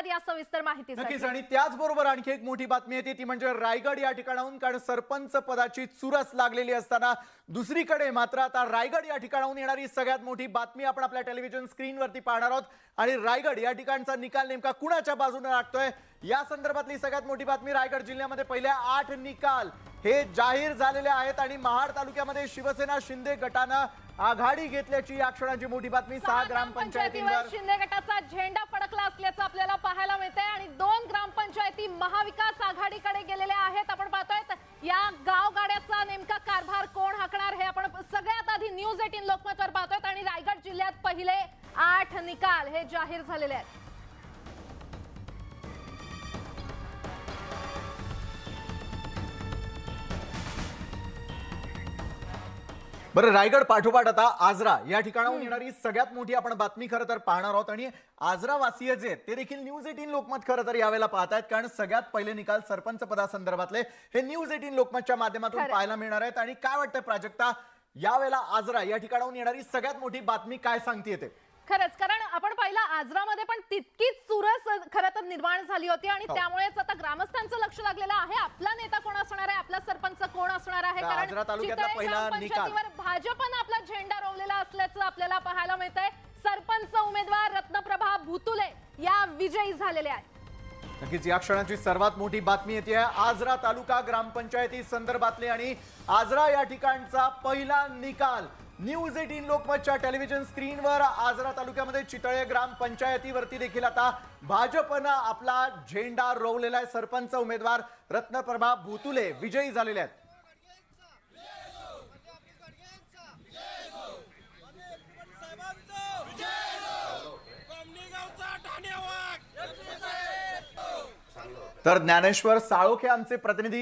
धन्यवाद या सविस्तर माहितीसाठी। नक्कीच, आणि त्याचबरोबर आणखी एक मोठी बातमी येते ती म्हणजे रायगड या ठिकाणाहून, कारण सरपंच पदाची चुरस लागलेली असताना दुसरीकडे मात्र आता रायगड या ठिकाणाहून येणारी सगळ्यात मोठी बातमी आपण आपल्या टेलिव्हिजन स्क्रीनवरती पाहणार आहोत। आणि रायगड या ठिकाणचा निकाल नेमका कुणाच्या बाजूने लागतोय या संदर्भातली सगळ्यात मोठी बातमी। रायगड जिल्ह्यामध्ये पहिल्या 8 निकाल हे जाहीर झालेले आहेत आणि महाड तालुक्यामध्ये शिवसेना शिंदे गटानं आघाडी घेतल्याची या क्षणाची मोठी बातमी। 6 ग्रामपंचायतींवर शिंदे गटाचा झेंडा फडकला असल्याचं आपल्याला पाहायला मिळतंय आणि 2 ग्रामपंचायती महाविकास आघाडीकडे गेलेल्या आहेत। आपण पाहतोय या गावगाड्याचा नेमका कारभार कोण हाकणार हे आपण सगळ्यात आधी न्यूज 18 लोकमतवर पाहतोय। आणि रायगड जिल्ह्यात पहिले 8 निकाल हे जाहीर झालेले आहेत। बरं, रायगड पाठोपाठ आता आजरा या ठिकाणाहून येणारी सगळ्यात मोठी आपण बातमी खरं तर पाहणार आहोत। आणि आजरा वासीय जे ते देखील न्यूज 18 लोकमत खरं तर यावेळेला पाहतायत, कारण सगळ्यात पहिले निकाल सरपंच पदासंदर्भातले हे न्यूज 18 लोकमतच्या माध्यमातून पाहायला मिळणार आहेत। आणि काय वाटतं प्राजक्ता, यावेळेला आजरा या ठिकाणाहून येणारी सगळ्यात मोठी बातमी काय सांगते ते? खरंच, कारण आपण पाहिलं आजरामध्ये पण तितकीच चुरस खरं तर निर्माण झाली होती आणि त्यामुळेच आता ग्रामस्थांचं लक्ष लागलेलं आहे आपला नेता कोण असणार आहे, आपला सरपंच कोण असणार आहे। कारण आजरा तालुक्यातला पहिला निकाल भाजपनं आपला झेंडा रोवलेला असल्याचं आपल्याला पाहायला मिळतंय। सरपंच उमेदवार रत्नप्रभा भुतुले या विजयी झालेल्या आहेत। नक्कीच या क्षणाची सर्वात मोठी बातमी येते आजरा तालुका ग्रामपंचायती संदर्भातले। आणि आजरा या ठिकाणचा पहिला निकाल न्यूज 18 लोकमतच्या टेलिव्हिजन स्क्रीनवर आजरा तालुक्यामध्ये चितळे ग्रामपंचायतीवरती देखील आता भाजपनं आपला झेंडा रोवलेला आहे। सरपंच उमेदवार रत्नप्रभा भुतुले विजयी झालेले आहेत। तर ज्ञानेश्वर साळोखे आमचे प्रतिनिधी